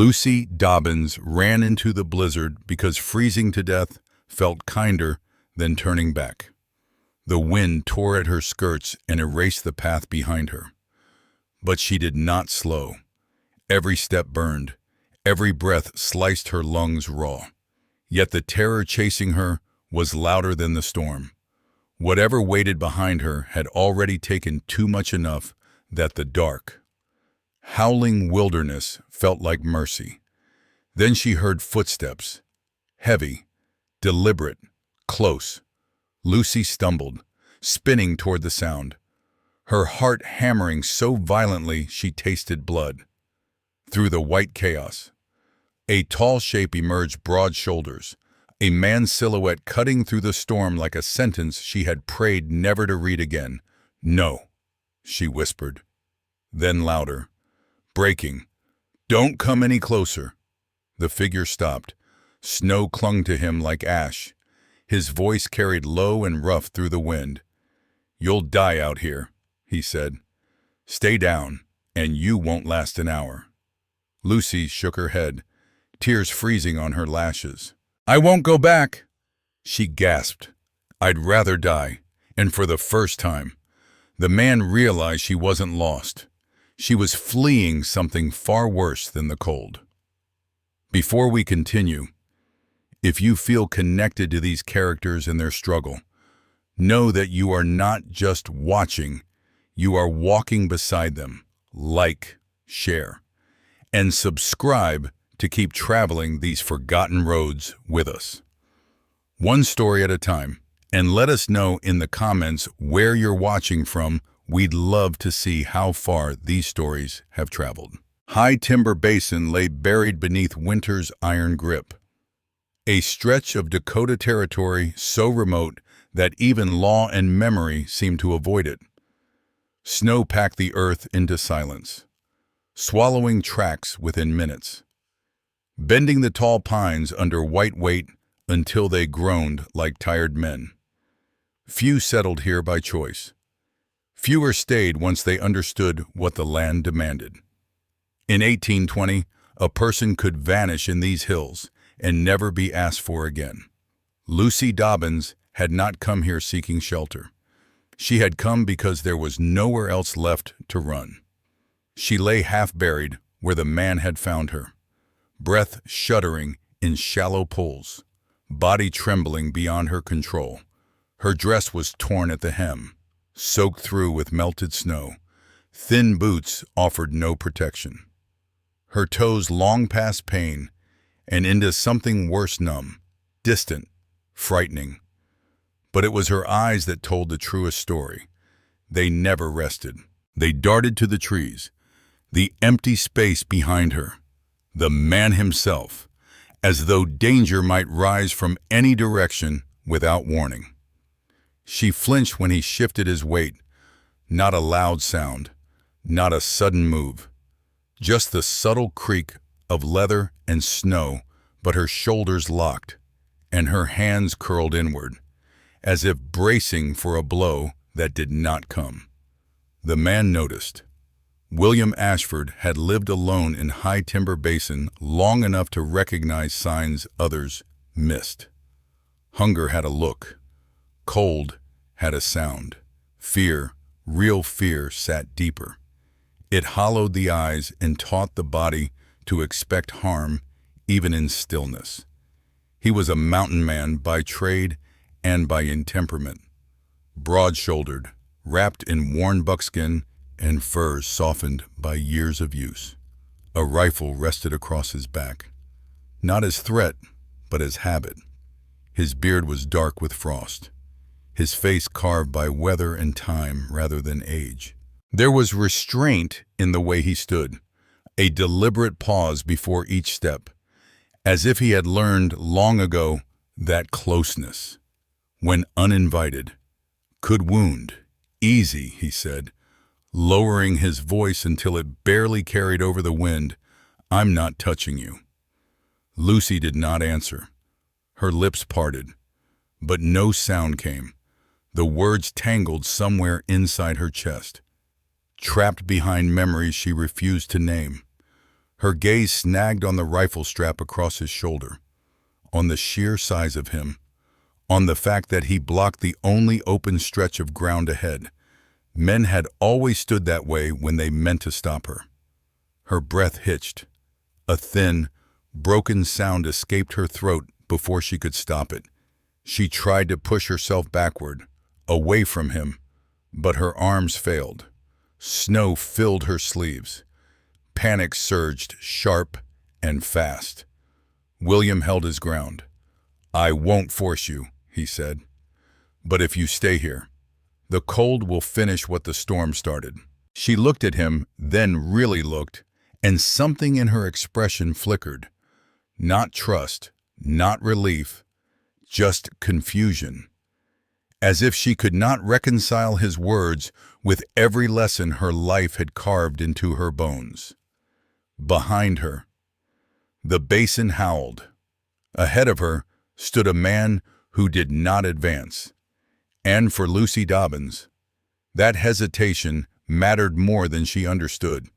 Lucy Dobbins ran into the blizzard because freezing to death felt kinder than turning back. The wind tore at her skirts and erased the path behind her. But she did not slow. Every step burned. Every breath sliced her lungs raw. Yet the terror chasing her was louder than the storm. Whatever waited behind her had already taken too much, enough that the dark, howling wilderness felt like mercy. Then she heard footsteps. Heavy, deliberate, close. Lucy stumbled, spinning toward the sound, her heart hammering so violently she tasted blood. Through the white chaos, a tall shape emerged, broad shoulders, a man's silhouette cutting through the storm like a sentence she had prayed never to read again. "No," she whispered. Then louder, breaking, "Don't come any closer." The figure stopped. Snow clung to him like ash. His voice carried low and rough through the wind. "You'll die out here," he said. "Stay down, and you won't last an hour." Lucy shook her head, tears freezing on her lashes. "I won't go back," she gasped. "I'd rather die." And for the first time, the man realized she wasn't lost. She was fleeing something far worse than the cold. Before we continue, if you feel connected to these characters and their struggle, know that you are not just watching, you are walking beside them. Like, share, and subscribe to keep traveling these forgotten roads with us. One story at a time, and let us know in the comments where you're watching from. We'd love to see how far these stories have traveled. High Timber Basin lay buried beneath winter's iron grip. A stretch of Dakota Territory so remote that even law and memory seemed to avoid it. Snow packed the earth into silence, swallowing tracks within minutes, bending the tall pines under white weight until they groaned like tired men. Few settled here by choice. Fewer stayed once they understood what the land demanded. In 1820, a person could vanish in these hills and never be asked for again. Lucy Dobbins had not come here seeking shelter. She had come because there was nowhere else left to run. She lay half-buried where the man had found her, breath shuddering in shallow pools, body trembling beyond her control. Her dress was torn at the hem, soaked through with melted snow. Thin boots offered no protection. Her toes long past pain and into something worse, numb, distant, frightening. But it was her eyes that told the truest story. They never rested. They darted to the trees, the empty space behind her, the man himself, as though danger might rise from any direction without warning. She flinched when he shifted his weight. Not a loud sound, not a sudden move, just the subtle creak of leather and snow, but her shoulders locked and her hands curled inward, as if bracing for a blow that did not come. The man noticed. William Ashford had lived alone in High Timber Basin long enough to recognize signs others missed. Hunger had a look. Cold had a sound. Fear, real fear, sat deeper. It hollowed the eyes and taught the body to expect harm even in stillness. He was a mountain man by trade and by temperament. Broad-shouldered, wrapped in worn buckskin and furs softened by years of use. A rifle rested across his back, not as threat, but as habit. His beard was dark with frost, his face carved by weather and time rather than age. There was restraint in the way he stood, a deliberate pause before each step, as if he had learned long ago that closeness, when uninvited, could wound. "Easy," he said, lowering his voice until it barely carried over the wind. "I'm not touching you." Lucy did not answer. Her lips parted, but no sound came. The words tangled somewhere inside her chest, trapped behind memories she refused to name. Her gaze snagged on the rifle strap across his shoulder, on the sheer size of him, on the fact that he blocked the only open stretch of ground ahead. Men had always stood that way when they meant to stop her. Her breath hitched. A thin, broken sound escaped her throat before she could stop it. She tried to push herself backward, away from him, but her arms failed. Snow filled her sleeves. Panic surged sharp and fast. William held his ground. "I won't force you," he said. "But if you stay here, the cold will finish what the storm started." She looked at him, then really looked, and something in her expression flickered. Not trust, not relief, just confusion. As if she could not reconcile his words with every lesson her life had carved into her bones. Behind her, the basin howled. Ahead of her stood a man who did not advance. And for Lucy Dobbins, that hesitation mattered more than she understood.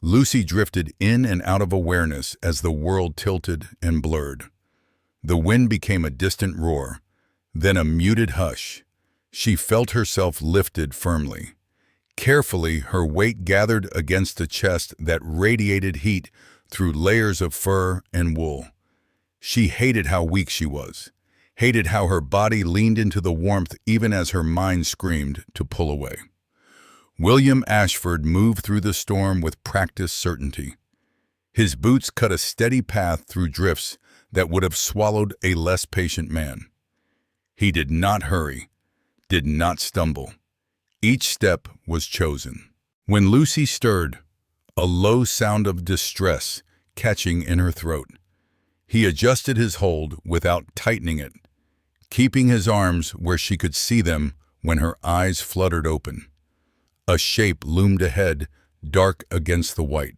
Lucy drifted in and out of awareness as the world tilted and blurred. The wind became a distant roar, then a muted hush. She felt herself lifted firmly. Carefully, her weight gathered against a chest that radiated heat through layers of fur and wool. She hated how weak she was, hated how her body leaned into the warmth even as her mind screamed to pull away. William Ashford moved through the storm with practiced certainty. His boots cut a steady path through drifts that would have swallowed a less patient man. He did not hurry, did not stumble. Each step was chosen. When Lucy stirred, a low sound of distress catching in her throat, he adjusted his hold without tightening it, keeping his arms where she could see them when her eyes fluttered open. A shape loomed ahead, dark against the white.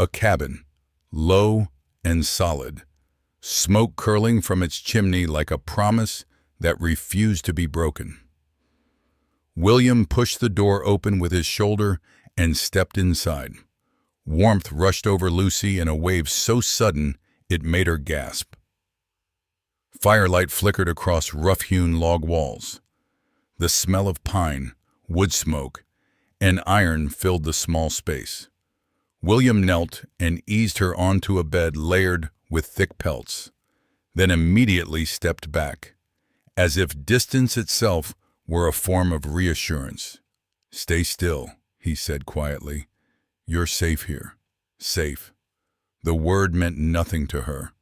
A cabin, low and solid, smoke curling from its chimney like a promise that refused to be broken. William pushed the door open with his shoulder and stepped inside. Warmth rushed over Lucy in a wave so sudden it made her gasp. Firelight flickered across rough-hewn log walls. The smell of pine, wood smoke, and iron filled the small space. William knelt and eased her onto a bed layered with thick pelts, then immediately stepped back, as if distance itself were a form of reassurance. "Stay still," he said quietly. "You're safe here. Safe." The word meant nothing to her,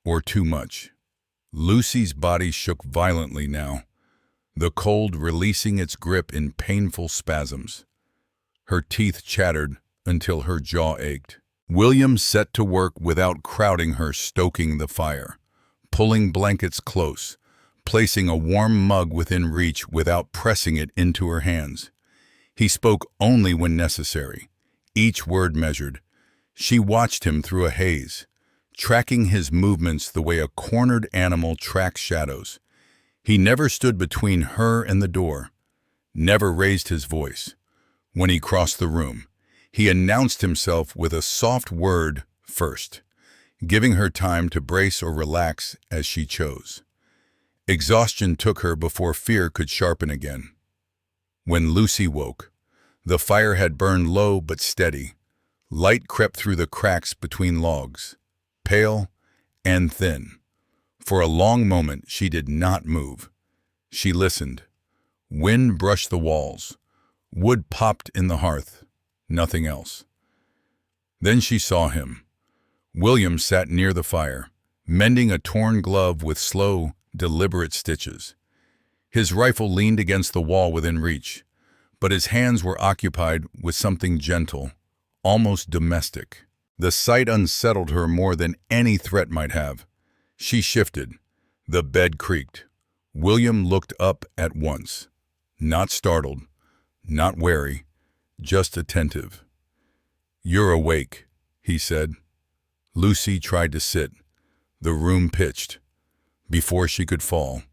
or too much. Lucy's body shook violently now, the cold releasing its grip in painful spasms. Her teeth chattered until her jaw ached. William set to work without crowding her, stoking the fire, pulling blankets close, placing a warm mug within reach without pressing it into her hands. He spoke only when necessary, each word measured. She watched him through a haze, tracking his movements the way a cornered animal tracks shadows. He never stood between her and the door, never raised his voice. When he crossed the room, he announced himself with a soft word first, giving her time to brace or relax as she chose. Exhaustion took her before fear could sharpen again. When Lucy woke, the fire had burned low but steady. Light crept through the cracks between logs, pale and thin. For a long moment she did not move. She listened. Wind brushed the walls. Wood popped in the hearth. Nothing else. Then she saw him. William sat near the fire, mending a torn glove with slow, deliberate stitches. His rifle leaned against the wall within reach, but his hands were occupied with something gentle, almost domestic. The sight unsettled her more than any threat might have. She shifted. The bed creaked. William looked up at once, not startled, not wary, just attentive. "You're awake," he said. Lucy tried to sit. The room pitched. Before she could fall,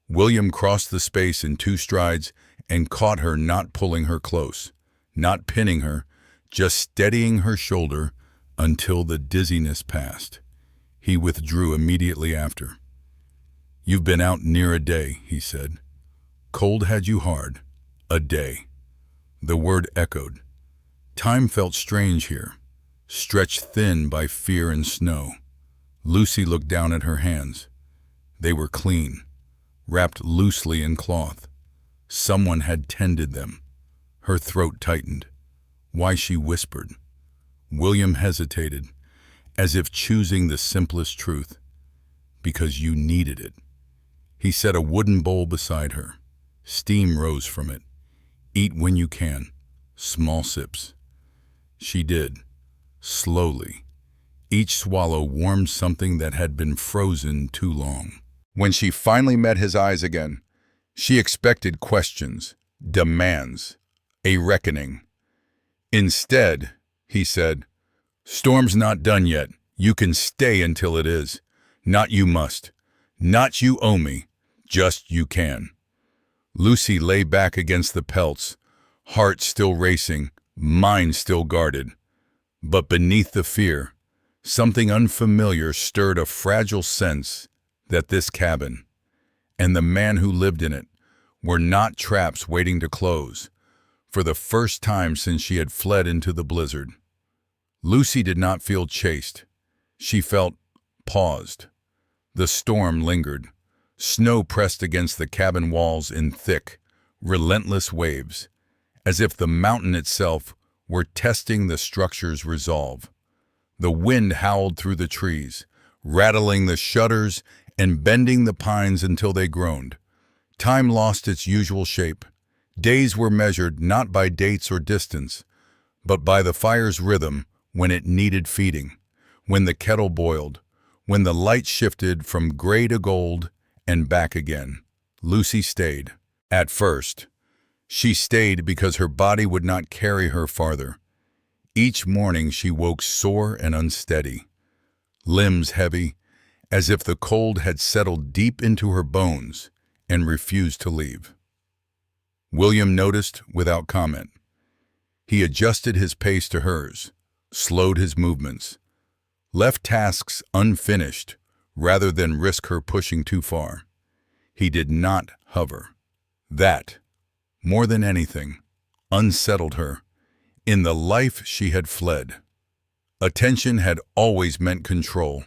William crossed the space in 2 strides and caught her, not pulling her close, not pinning her, just steadying her shoulder until the dizziness passed. He withdrew immediately after. "You've been out near a day," he said. "Cold had you hard. A day." The word echoed. Time felt strange here, stretched thin by fear and snow. Lucy looked down at her hands. They were clean, wrapped loosely in cloth. Someone had tended them. Her throat tightened. Why, she whispered. William hesitated, as if choosing the simplest truth. "Because you needed it." He set a wooden bowl beside her. Steam rose from it. "Eat when you can. Small sips." She did, slowly. Each swallow warmed something that had been frozen too long. When she finally met his eyes again, she expected questions, demands, a reckoning. Instead, he said, "Storm's not done yet. You can stay until it is. Not you must. Not you owe me. Just you can." Lucy lay back against the pelts, heart still racing, mind still guarded. But beneath the fear, something unfamiliar stirred a fragile sense that this cabin, and the man who lived in it, were not traps waiting to close. For the first time since she had fled into the blizzard, Lucy did not feel chased. She felt paused. The storm lingered. Snow pressed against the cabin walls in thick, relentless waves, as if the mountain itself were testing the structure's resolve. The wind howled through the trees, rattling the shutters and bending the pines until they groaned. Time lost its usual shape. Days were measured not by dates or distance, but by the fire's rhythm when it needed feeding, when the kettle boiled, when the light shifted from gray to gold and back again. Lucy stayed. At first, she stayed because her body would not carry her farther. Each morning she woke sore and unsteady, limbs heavy, as if the cold had settled deep into her bones and refused to leave. William noticed without comment. He adjusted his pace to hers, slowed his movements, left tasks unfinished rather than risk her pushing too far. He did not hover. That, more than anything, unsettled her. In the life she had fled, attention had always meant control.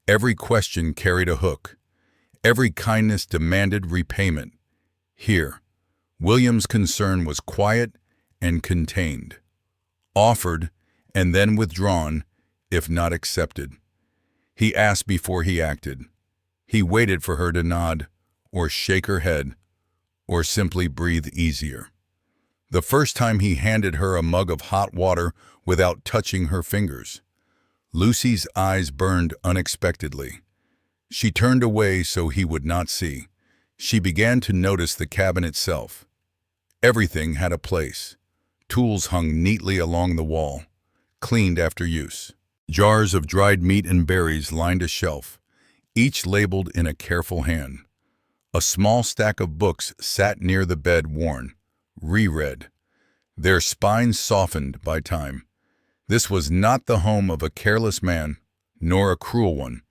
Every question carried a hook. Every kindness demanded repayment. Here, William's concern was quiet and contained, offered and then withdrawn if not accepted. He asked before he acted. He waited for her to nod, or shake her head, or simply breathe easier. The first time he handed her a mug of hot water without touching her fingers. Lucy's eyes burned unexpectedly. She turned away so he would not see. She began to notice the cabin itself. Everything had a place. Tools hung neatly along the wall, cleaned after use. Jars of dried meat and berries lined a shelf, each labeled in a careful hand. A small stack of books sat near the bed, worn, reread, their spines softened by time. This was not the home of a careless man, nor a cruel one.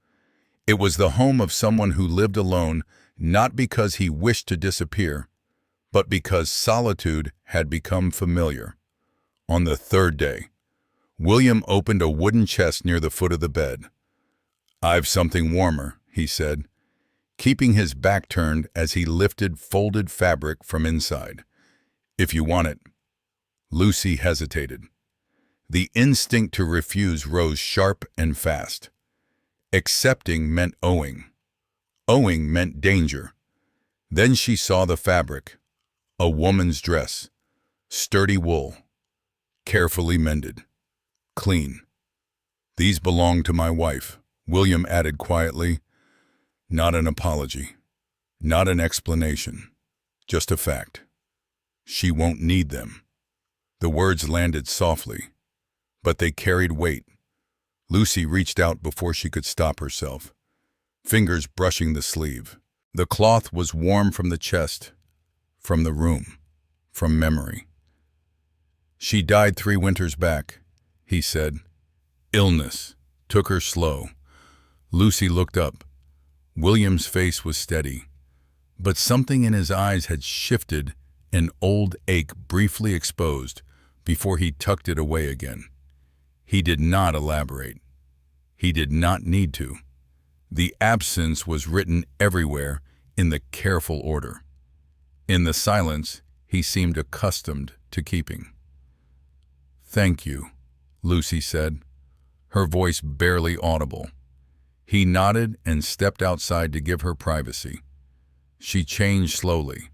It was the home of someone who lived alone, not because he wished to disappear, but because solitude had become familiar. On the third day, William opened a wooden chest near the foot of the bed. "I've something warmer," he said, keeping his back turned as he lifted folded fabric from inside. "If you want it." Lucy hesitated. The instinct to refuse rose sharp and fast. Accepting meant owing. Owing meant danger. Then she saw the fabric. A woman's dress. Sturdy wool. Carefully mended. Clean. "These belong to my wife," William added quietly. Not an apology. Not an explanation. Just a fact. "She won't need them." The words landed softly, but they carried weight. Lucy reached out before she could stop herself, fingers brushing the sleeve. The cloth was warm from the chest, from the room, from memory. "She died 3 winters back," he said, Illness took her slow. Lucy looked up. William's face was steady, but something in his eyes had shifted, an old ache briefly exposed before he tucked it away again. He did not elaborate. He did not need to. The absence was written everywhere in the careful order. In the silence, he seemed accustomed to keeping. "Thank you," Lucy said, her voice barely audible. He nodded and stepped outside to give her privacy. She changed slowly.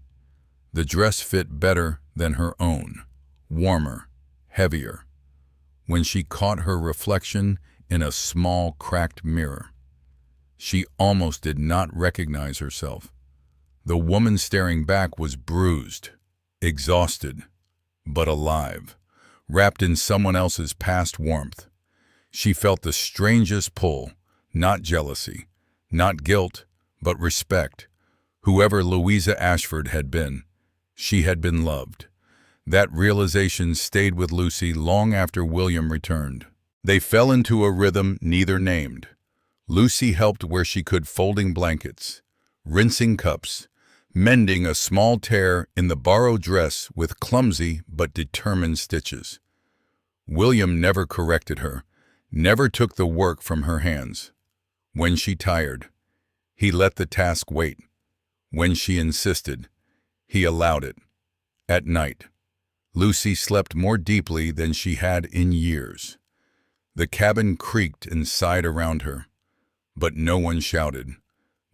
The dress fit better than her own, warmer, heavier. When she caught her reflection in a small, cracked mirror, she almost did not recognize herself. The woman staring back was bruised, exhausted, but alive, wrapped in someone else's past warmth. She felt the strangest pull, not jealousy, not guilt, but respect. Whoever Louisa Ashford had been, she had been loved. That realization stayed with Lucy long after William returned. They fell into a rhythm neither named. Lucy helped where she could, folding blankets, rinsing cups, mending a small tear in the borrowed dress with clumsy but determined stitches. William never corrected her, never took the work from her hands. When she tired, he let the task wait. When she insisted, he allowed it. At night, Lucy slept more deeply than she had in years. The cabin creaked and sighed around her, but no one shouted.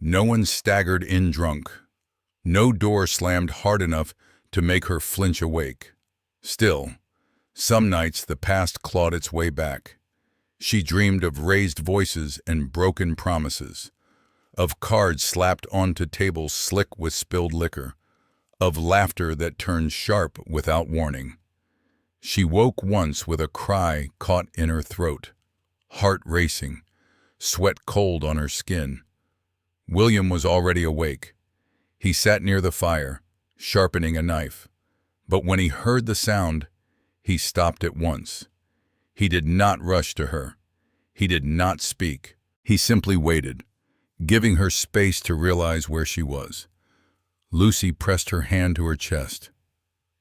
No one staggered in drunk. No door slammed hard enough to make her flinch awake. Still, some nights the past clawed its way back. She dreamed of raised voices and broken promises, of cards slapped onto tables slick with spilled liquor, of laughter that turned sharp without warning. She woke once with a cry caught in her throat, heart racing, sweat cold on her skin. William was already awake. He sat near the fire, sharpening a knife. But when he heard the sound, he stopped at once. He did not rush to her. He did not speak. He simply waited, giving her space to realize where she was. Lucy pressed her hand to her chest.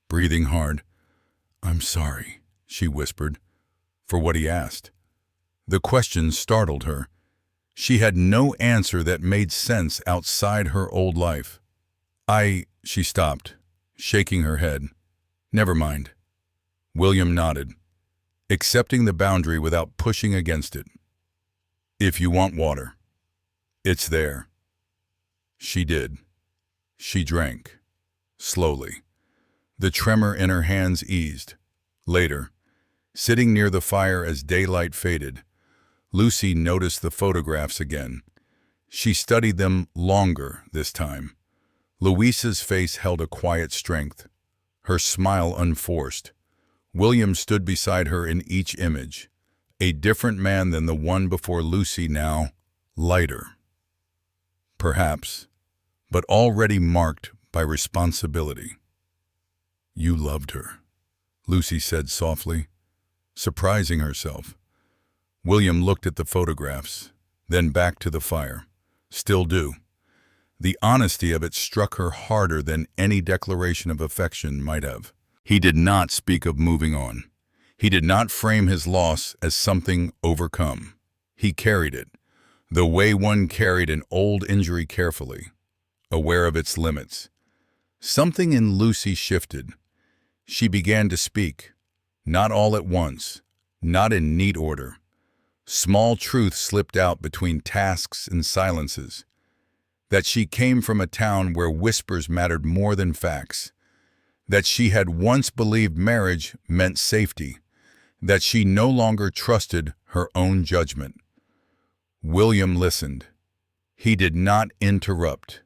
Breathing hard, "I'm sorry," she whispered, for what he asked. The question startled her. She had no answer that made sense outside her old life. She stopped, shaking her head. "Never mind." William nodded, accepting the boundary without pushing against it. "If you want water, it's there." She did. She drank, slowly. The tremor in her hands eased. Later, sitting near the fire as daylight faded, Lucy noticed the photographs again. She studied them longer this time. Louisa's face held a quiet strength, her smile unforced. William stood beside her in each image, a different man than the one before Lucy now, lighter, perhaps, but already marked by responsibility. "You loved her," Lucy said softly, surprising herself. William looked at the photographs, then back to the fire. "Still do." The honesty of it struck her harder than any declaration of affection might have. He did not speak of moving on. He did not frame his loss as something overcome. He carried it, the way one carried an old injury carefully, aware of its limits. Something in Lucy shifted. She began to speak, not all at once, not in neat order. Small truths slipped out between tasks and silences. That she came from a town where whispers mattered more than facts. That she had once believed marriage meant safety. That she no longer trusted her own judgment. William listened. He did not interrupt.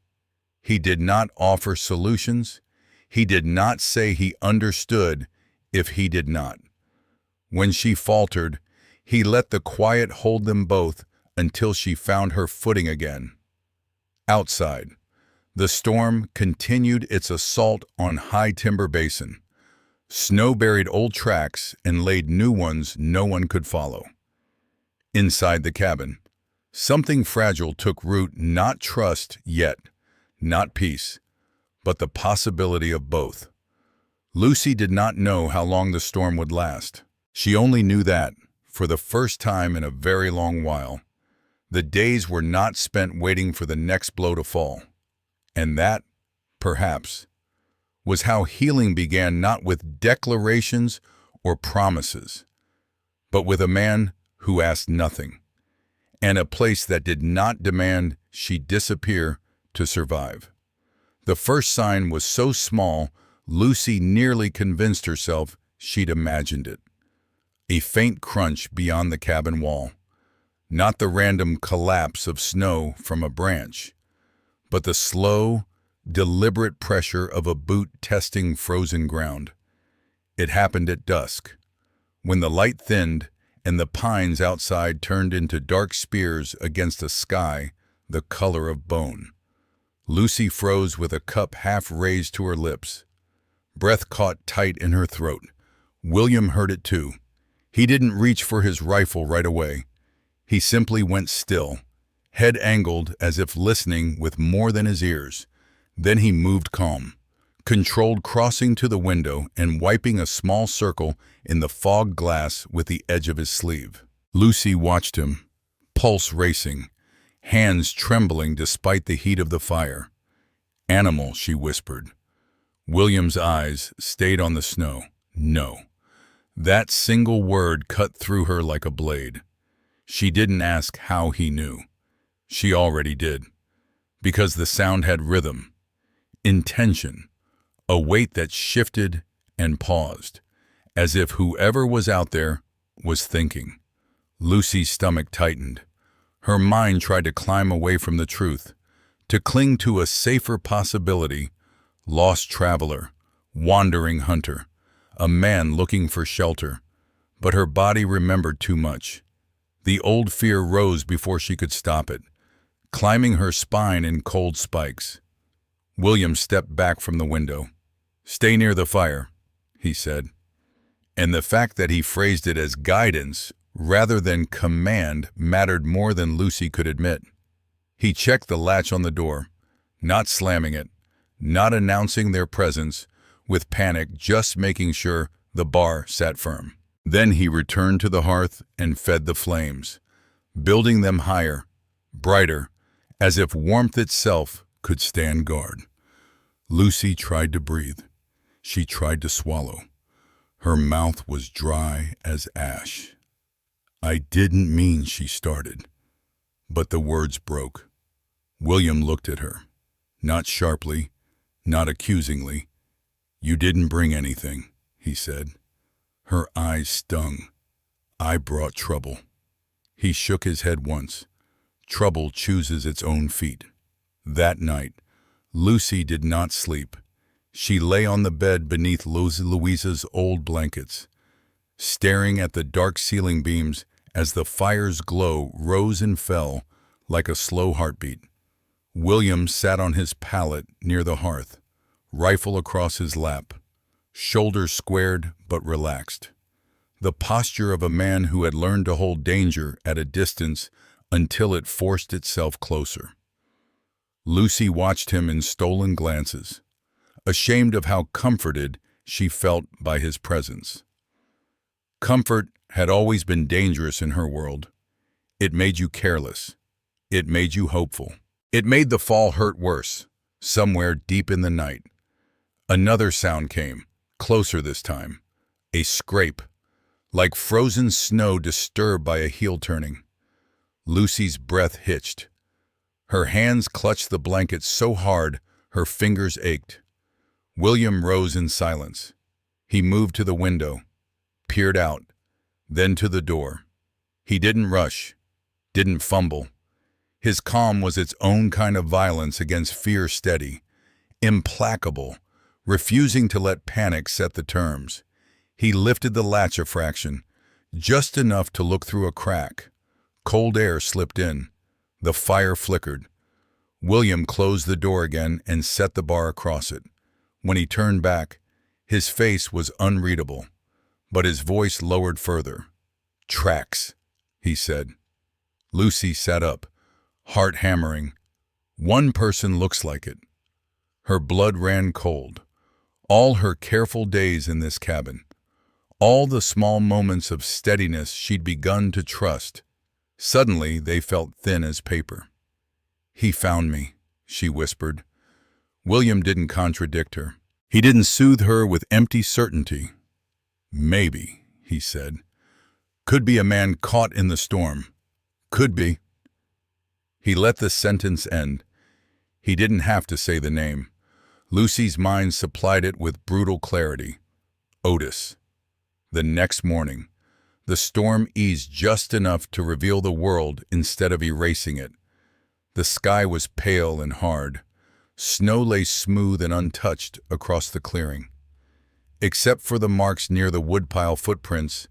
He did not offer solutions. He did not say he understood if he did not. When she faltered, he let the quiet hold them both until she found her footing again. Outside, the storm continued its assault on High Timber Basin. Snow buried old tracks and laid new ones no one could follow. Inside the cabin, something fragile took root, not trust yet, not peace, but the possibility of both. Lucy did not know how long the storm would last. She only knew that, for the first time in a very long while, the days were not spent waiting for the next blow to fall. And that, perhaps, was how healing began, not with declarations or promises, but with a man who asked nothing, and a place that did not demand she disappear to survive. The first sign was so small, Lucy nearly convinced herself she'd imagined it. A faint crunch beyond the cabin wall. Not the random collapse of snow from a branch, but the slow, deliberate pressure of a boot testing frozen ground. It happened at dusk, when the light thinned and the pines outside turned into dark spears against a sky the color of bone. Lucy froze with a cup half raised to her lips. Breath caught tight in her throat. William heard it too. He didn't reach for his rifle right away. He simply went still, head angled as if listening with more than his ears. Then he moved calm, controlled, crossing to the window and wiping a small circle in the fog glass with the edge of his sleeve. Lucy watched him, pulse racing, hands trembling despite the heat of the fire. "Animal," she whispered. William's eyes stayed on the snow. No. That single word cut through her like a blade. She didn't ask how he knew. She already did. Because the sound had rhythm, intention, a weight that shifted and paused, as if whoever was out there was thinking. Lucy's stomach tightened. Her mind tried to climb away from the truth, to cling to a safer possibility. Lost traveler, wandering hunter, a man looking for shelter. But her body remembered too much. The old fear rose before she could stop it, climbing her spine in cold spikes. William stepped back from the window. "Stay near the fire," he said. And the fact that he phrased it as guidance rather than command mattered more than Lucy could admit. He checked the latch on the door, not slamming it, not announcing their presence with panic, just making sure the bar sat firm. Then he returned to the hearth and fed the flames, building them higher, brighter, as if warmth itself could stand guard. Lucy tried to breathe. She tried to swallow. Her mouth was dry as ash. "I didn't mean," she started, but the words broke. William looked at her, not sharply, not accusingly. "You didn't bring anything," he said. Her eyes stung. "I brought trouble." He shook his head once. Trouble chooses its own feet. That night, Lucy did not sleep. She lay on the bed beneath Louisa's old blankets, staring at the dark ceiling beams as the fire's glow rose and fell like a slow heartbeat. William sat on his pallet near the hearth, rifle across his lap, shoulders squared but relaxed. The posture of a man who had learned to hold danger at a distance until it forced itself closer. Lucy watched him in stolen glances, ashamed of how comforted she felt by his presence. Comfort had always been dangerous in her world. It made you careless. It made you hopeful. It made the fall hurt worse, somewhere deep in the night. Another sound came, closer this time. A scrape, like frozen snow disturbed by a heel turning. Lucy's breath hitched. Her hands clutched the blanket so hard her fingers ached. William rose in silence. He moved to the window, peered out, then to the door. He didn't rush, didn't fumble. His calm was its own kind of violence against fear, steady, implacable, refusing to let panic set the terms. He lifted the latch a fraction, just enough to look through a crack. Cold air slipped in. The fire flickered. William closed the door again and set the bar across it. When he turned back, his face was unreadable, but his voice lowered further. "Tracks," he said. Lucy sat up, heart hammering. One person looks like it. Her blood ran cold. All her careful days in this cabin, all the small moments of steadiness she'd begun to trust, suddenly they felt thin as paper. "He found me," she whispered. William didn't contradict her. He didn't soothe her with empty certainty. "Maybe," he said. "Could be a man caught in the storm. Could be." He let the sentence end. He didn't have to say the name. Lucy's mind supplied it with brutal clarity. Otis. The next morning, the storm eased just enough to reveal the world instead of erasing it. The sky was pale and hard. Snow lay smooth and untouched across the clearing. Except for the marks near the woodpile footprints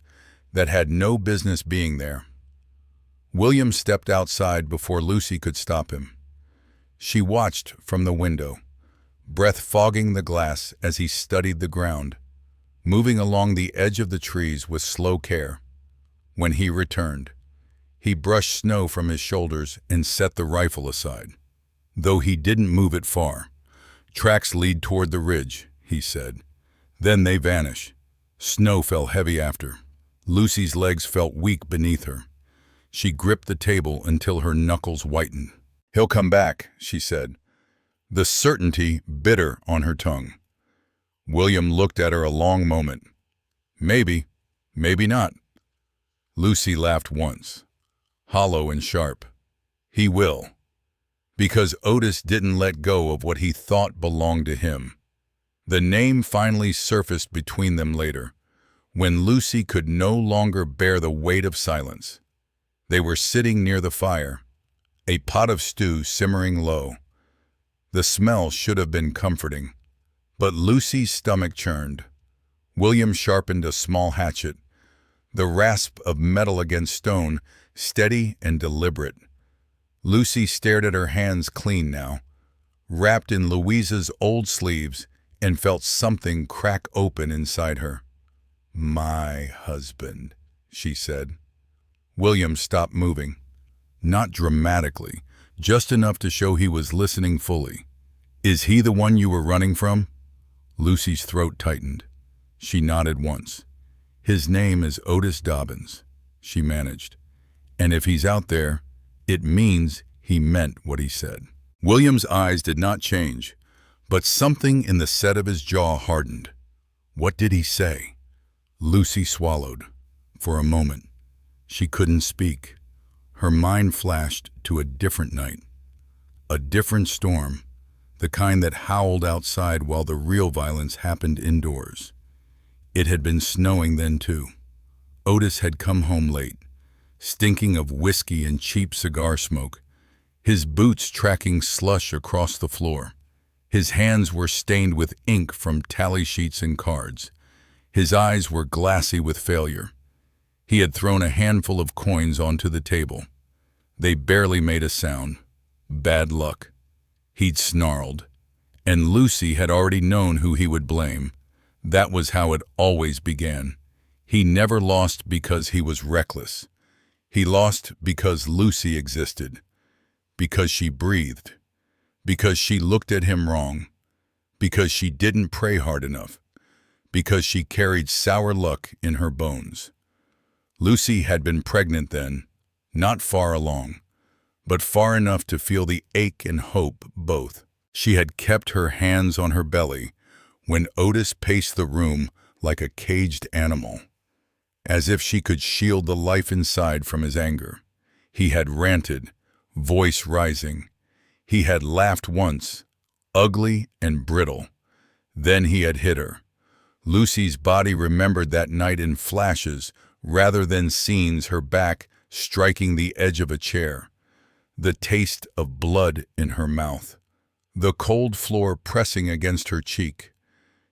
that had no business being there. William stepped outside before Lucy could stop him. She watched from the window, breath fogging the glass as he studied the ground, moving along the edge of the trees with slow care. When he returned, he brushed snow from his shoulders and set the rifle aside. Though he didn't move it far. "Tracks lead toward the ridge," he said. "Then they vanish." Snow fell heavy after. Lucy's legs felt weak beneath her. She gripped the table until her knuckles whitened. "He'll come back," she said, the certainty bitter on her tongue. William looked at her a long moment. "Maybe, maybe not." Lucy laughed once, hollow and sharp. "He will." Because Otis didn't let go of what he thought belonged to him. The name finally surfaced between them later, when Lucy could no longer bear the weight of silence. They were sitting near the fire, a pot of stew simmering low. The smell should have been comforting, but Lucy's stomach churned. William sharpened a small hatchet, the rasp of metal against stone, steady and deliberate. Lucy stared at her hands clean now, wrapped in Louisa's old sleeves, and felt something crack open inside her. "My husband," she said. William stopped moving. Not dramatically, just enough to show he was listening fully. "Is he the one you were running from?" Lucy's throat tightened. She nodded once. "His name is Otis Dobbins," she managed. "And if he's out there, it means he meant what he said." William's eyes did not change, but something in the set of his jaw hardened. What did he say? Lucy swallowed. For a moment, she couldn't speak. Her mind flashed to a different night. A different storm, the kind that howled outside while the real violence happened indoors. It had been snowing then too. Otis had come home late, stinking of whiskey and cheap cigar smoke, his boots tracking slush across the floor. His hands were stained with ink from tally sheets and cards. His eyes were glassy with failure. He had thrown a handful of coins onto the table. They barely made a sound. Bad luck. He'd snarled. And Lucy had already known who he would blame. That was how it always began. He never lost because he was reckless. He lost because Lucy existed. Because she breathed. Because she looked at him wrong. Because she didn't pray hard enough. Because she carried sour luck in her bones. Lucy had been pregnant then, not far along, but far enough to feel the ache and hope both. She had kept her hands on her belly when Otis paced the room like a caged animal, as if she could shield the life inside from his anger. He had ranted, voice rising. He had laughed once, ugly and brittle. Then he had hit her. Lucy's body remembered that night in flashes rather than scenes, her back striking the edge of a chair, the taste of blood in her mouth, the cold floor pressing against her cheek.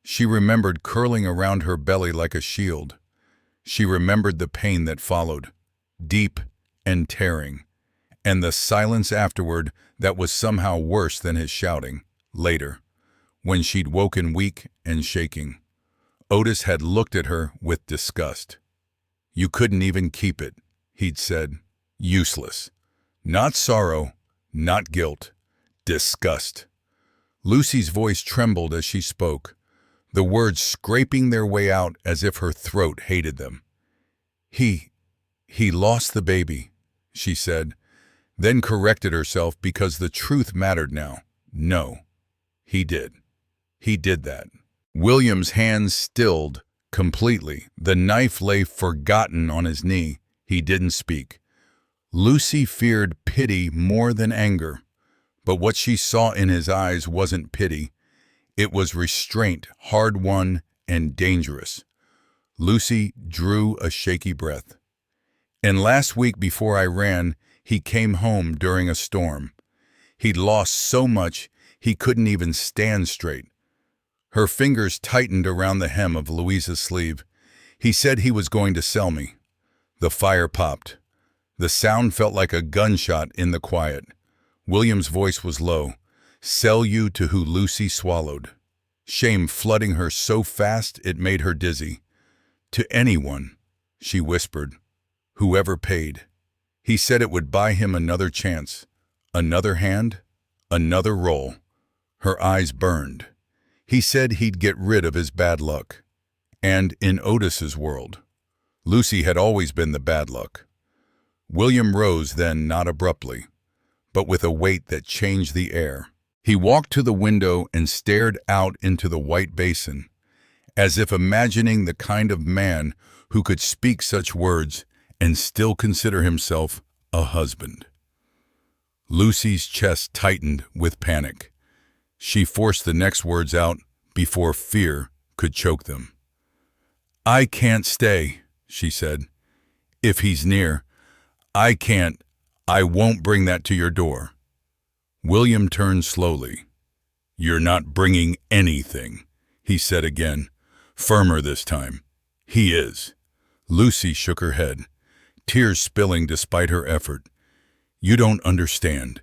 She remembered curling around her belly like a shield. She remembered the pain that followed, deep and tearing, and the silence afterward that was somehow worse than his shouting. Later, when she'd woken weak and shaking, Otis had looked at her with disgust. "You couldn't even keep it," he'd said. "Useless." Not sorrow, not guilt, disgust. Lucy's voice trembled as she spoke, the words scraping their way out as if her throat hated them. He lost the baby, she said, then corrected herself because the truth mattered now. No, he did. He did that. William's hands stilled completely. The knife lay forgotten on his knee. He didn't speak. Lucy feared pity more than anger, but what she saw in his eyes wasn't pity. It was restraint, hard-won and dangerous. Lucy drew a shaky breath. And last week before I ran, he came home during a storm. He'd lost so much he couldn't even stand straight. Her fingers tightened around the hem of Louisa's sleeve. He said he was going to sell me. The fire popped. The sound felt like a gunshot in the quiet. William's voice was low. Sell you to who Lucy swallowed. Shame flooding her so fast it made her dizzy. To anyone, she whispered. Whoever paid. He said it would buy him another chance. Another hand, another role. Her eyes burned. He said he'd get rid of his bad luck. And in Otis's world, Lucy had always been the bad luck. William rose then, not abruptly, but with a weight that changed the air. He walked to the window and stared out into the white basin, as if imagining the kind of man who could speak such words and still consider himself a husband. Lucy's chest tightened with panic. She forced the next words out before fear could choke them. I can't stay, she said. If he's near, I won't bring that to your door. William turned slowly. You're not bringing anything, he said again, firmer this time. He is. Lucy shook her head, tears spilling despite her effort. You don't understand.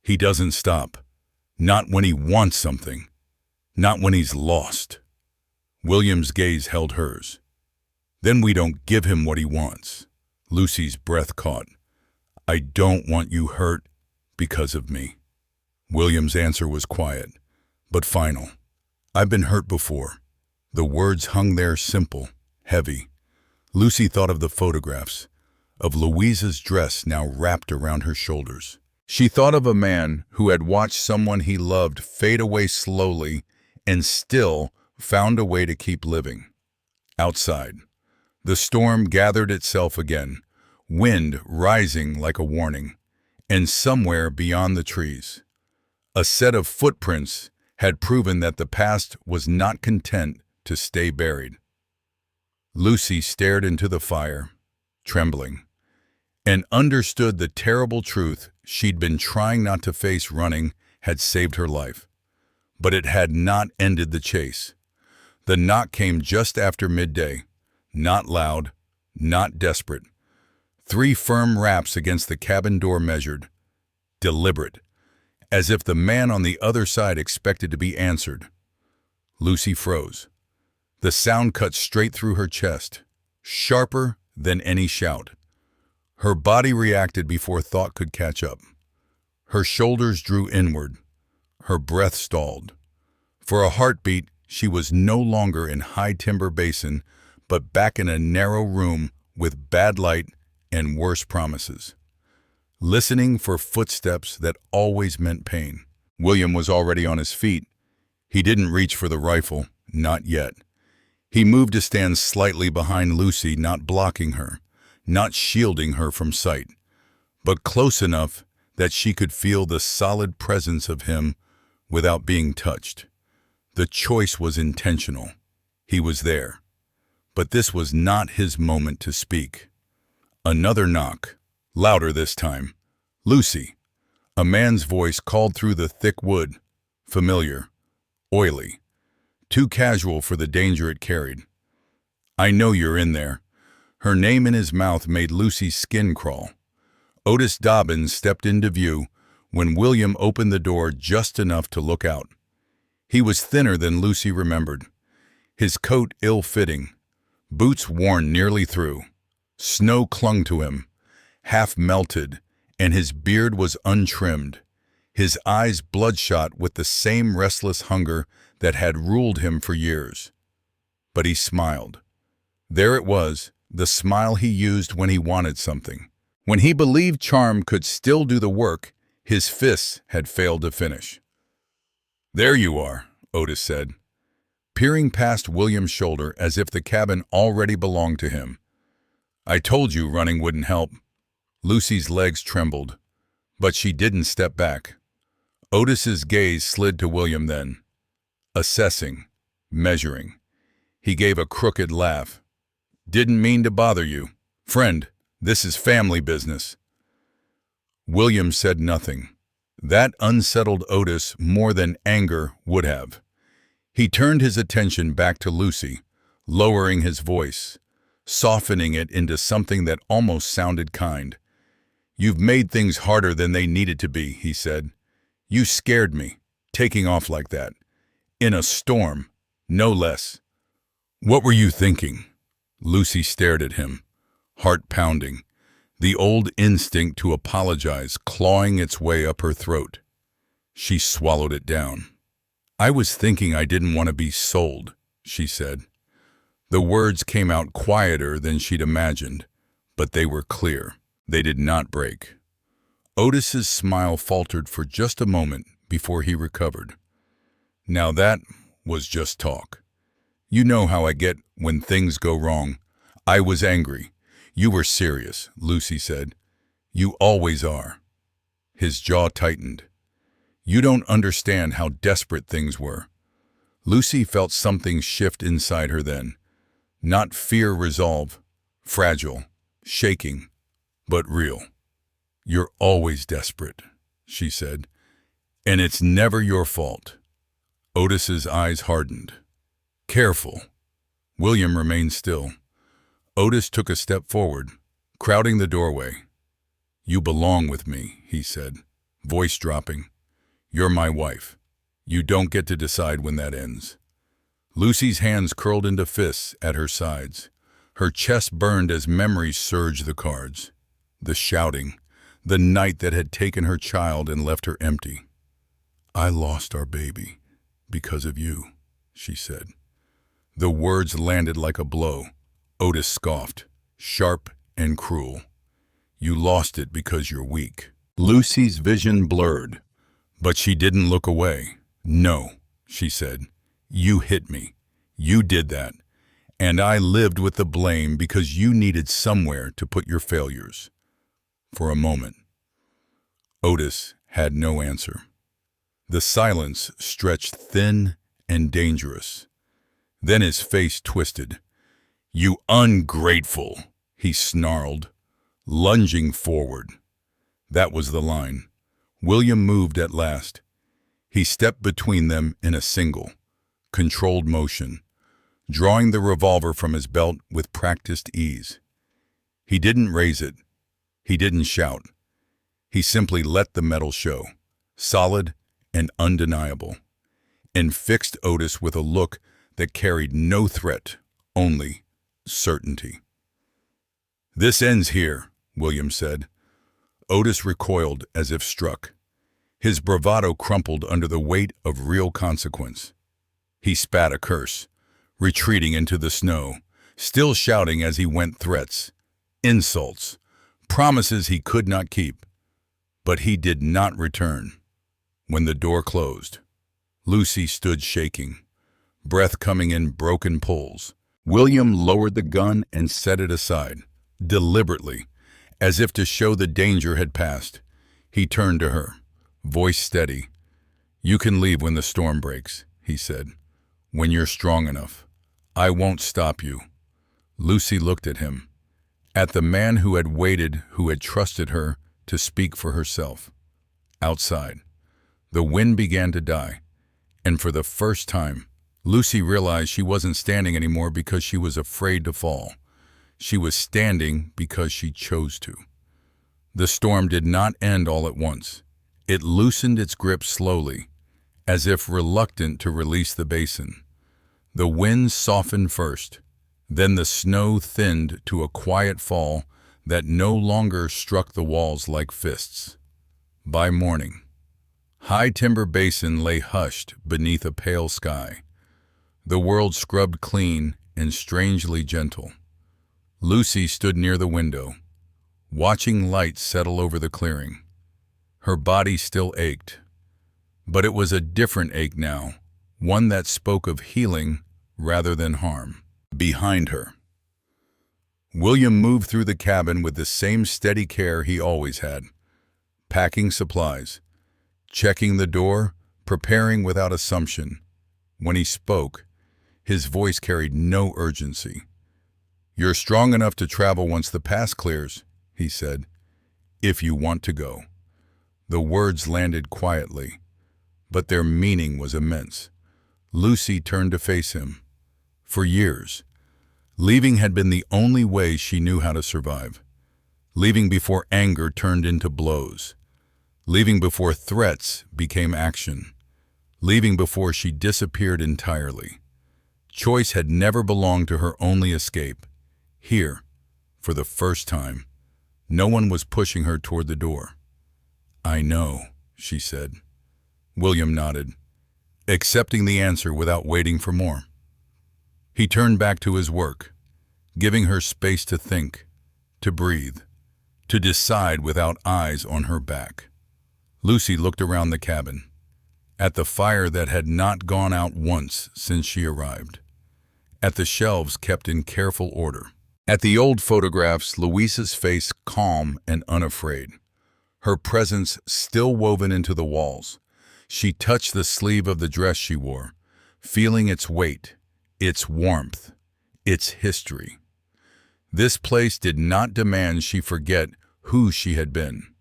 He doesn't stop. Not when he wants something. Not when he's lost. William's gaze held hers. Then we don't give him what he wants. Lucy's breath caught. I don't want you hurt because of me. William's answer was quiet, but final. I've been hurt before. The words hung there simple, heavy. Lucy thought of the photographs, of Louisa's dress now wrapped around her shoulders. She thought of a man who had watched someone he loved fade away slowly and still found a way to keep living. Outside, the storm gathered itself again, wind rising like a warning, and somewhere beyond the trees, a set of footprints had proven that the past was not content to stay buried. Lucy stared into the fire, trembling, and understood the terrible truth she'd been trying not to face. Running had saved her life, but it had not ended the chase. The knock came just after midday, not loud, not desperate. 3 firm raps against the cabin door, measured, deliberate, as if the man on the other side expected to be answered. Lucy froze. The sound cut straight through her chest, sharper than any shout. Her body reacted before thought could catch up. Her shoulders drew inward. Her breath stalled. For a heartbeat, she was no longer in High Timber Basin, but back in a narrow room with bad light and worse promises. Listening for footsteps that always meant pain. William was already on his feet. He didn't reach for the rifle, not yet. He moved to stand slightly behind Lucy, not blocking her, not shielding her from sight, but close enough that she could feel the solid presence of him without being touched. The choice was intentional. He was there. But this was not his moment to speak. Another knock, louder this time. Lucy. A man's voice called through the thick wood, familiar, oily, too casual for the danger it carried. I know you're in there. Her name in his mouth made Lucy's skin crawl. Otis Dobbins stepped into view when William opened the door just enough to look out. He was thinner than Lucy remembered, his coat ill-fitting, boots worn nearly through. Snow clung to him, half melted, and his beard was untrimmed, his eyes bloodshot with the same restless hunger that had ruled him for years. But he smiled. There it was, the smile he used when he wanted something. When he believed charm could still do the work his fists had failed to finish. "There you are," Otis said, peering past William's shoulder as if the cabin already belonged to him. "I told you running wouldn't help." Lucy's legs trembled, but she didn't step back. Otis's gaze slid to William then, assessing, measuring. He gave a crooked laugh. "Didn't mean to bother you. Friend, this is family business." William said nothing. That unsettled Otis more than anger would have. He turned his attention back to Lucy, lowering his voice, softening it into something that almost sounded kind. "You've made things harder than they needed to be," he said. "You scared me, taking off like that. In a storm, no less." "What were you thinking?" Lucy stared at him, heart pounding, the old instinct to apologize clawing its way up her throat. She swallowed it down. "I was thinking I didn't want to be sold," she said. The words came out quieter than she'd imagined, but they were clear. They did not break. Otis's smile faltered for just a moment before he recovered. "Now that was just talk. You know how I get when things go wrong. I was angry. You were serious," Lucy said. "You always are." His jaw tightened. "You don't understand how desperate things were." Lucy felt something shift inside her then. Not fear resolve, fragile, shaking, but real. "You're always desperate," she said, "and it's never your fault." Otis's eyes hardened. "Careful." William remained still. Otis took a step forward, crowding the doorway. "You belong with me," he said, voice dropping. "You're my wife. You don't get to decide when that ends." Lucy's hands curled into fists at her sides. Her chest burned as memories surged the cards. The shouting, the night that had taken her child and left her empty. "I lost our baby because of you," she said. The words landed like a blow. Otis scoffed, sharp and cruel. "You lost it because you're weak." Lucy's vision blurred, but she didn't look away. "No," she said. "You hit me. You did that. And I lived with the blame because you needed somewhere to put your failures." For a moment, Otis had no answer. The silence stretched thin and dangerous. Then his face twisted. "You ungrateful," he snarled, lunging forward. That was the line. William moved at last. He stepped between them in a single, controlled motion, drawing the revolver from his belt with practiced ease. He didn't raise it. He didn't shout. He simply let the metal show, solid and undeniable, and fixed Otis with a look that carried no threat, only certainty. "This ends here," William said. Otis recoiled as if struck. His bravado crumpled under the weight of real consequence. He spat a curse, retreating into the snow, still shouting as he went threats, insults, promises he could not keep. But he did not return. When the door closed, Lucy stood shaking, breath coming in broken pulls. William lowered the gun and set it aside, deliberately, as if to show the danger had passed. He turned to her, voice steady. "You can leave when the storm breaks," he said. "When you're strong enough. I won't stop you." Lucy looked at him, at the man who had waited, who had trusted her to speak for herself. Outside, the wind began to die, and for the first time, Lucy realized she wasn't standing anymore because she was afraid to fall. She was standing because she chose to. The storm did not end all at once. It loosened its grip slowly, as if reluctant to release the basin. The wind softened first, then the snow thinned to a quiet fall that no longer struck the walls like fists. By morning, High Timber Basin lay hushed beneath a pale sky, the world scrubbed clean and strangely gentle. Lucy stood near the window, watching light settle over the clearing. Her body still ached, but it was a different ache now, one that spoke of healing rather than harm. Behind her, William moved through the cabin with the same steady care he always had, packing supplies, checking the door, preparing without assumption. When he spoke, his voice carried no urgency. "You're strong enough to travel once the pass clears," he said, "if you want to go." The words landed quietly, but their meaning was immense. Lucy turned to face him. For years, leaving had been the only way she knew how to survive. Leaving before anger turned into blows. Leaving before threats became action. Leaving before she disappeared entirely. Choice had never belonged to her only escape. Here, for the first time, no one was pushing her toward the door. "I know," she said. William nodded, accepting the answer without waiting for more. He turned back to his work, giving her space to think, to breathe, to decide without eyes on her back. Lucy looked around the cabin, at the fire that had not gone out once since she arrived, at the shelves kept in careful order, at the old photographs, Louisa's face calm and unafraid, her presence still woven into the walls. She touched the sleeve of the dress she wore, feeling its weight, its warmth, its history. This place did not demand she forget who she had been.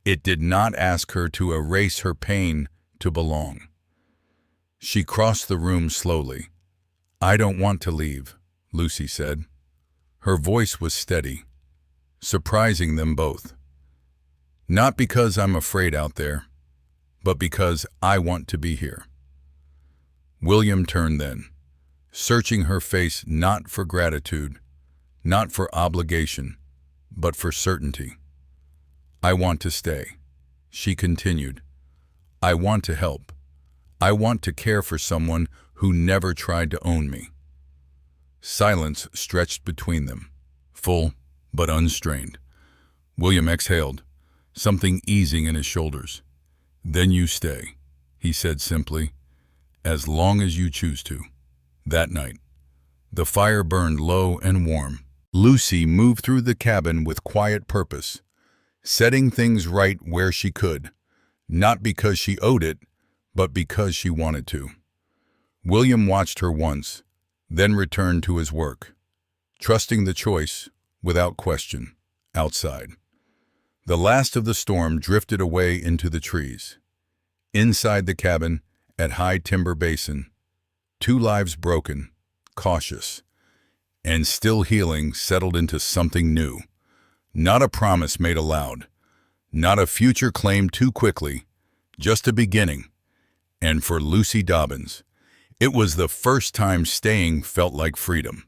It did not ask her to erase her pain to belong. She crossed the room slowly. "I don't want to leave," Lucy said. Her voice was steady, surprising them both. "Not because I'm afraid out there, but because I want to be here." William turned then, searching her face not for gratitude, not for obligation, but for certainty. "I want to stay," she continued. "I want to help. I want to care for someone who never tried to own me." Silence stretched between them, full but unstrained. William exhaled, something easing in his shoulders. "Then you stay," he said simply, "as long as you choose to." That night, the fire burned low and warm. Lucy moved through the cabin with quiet purpose, setting things right where she could, not because she owed it, but because she wanted to. William watched her once, then returned to his work, trusting the choice, without question, outside. The last of the storm drifted away into the trees. Inside the cabin, at High Timber Basin, two lives broken, cautious, and still healing settled into something new. Not a promise made aloud, not a future claimed too quickly, just a beginning. And for Lucy Dobbins, it was the first time staying felt like freedom.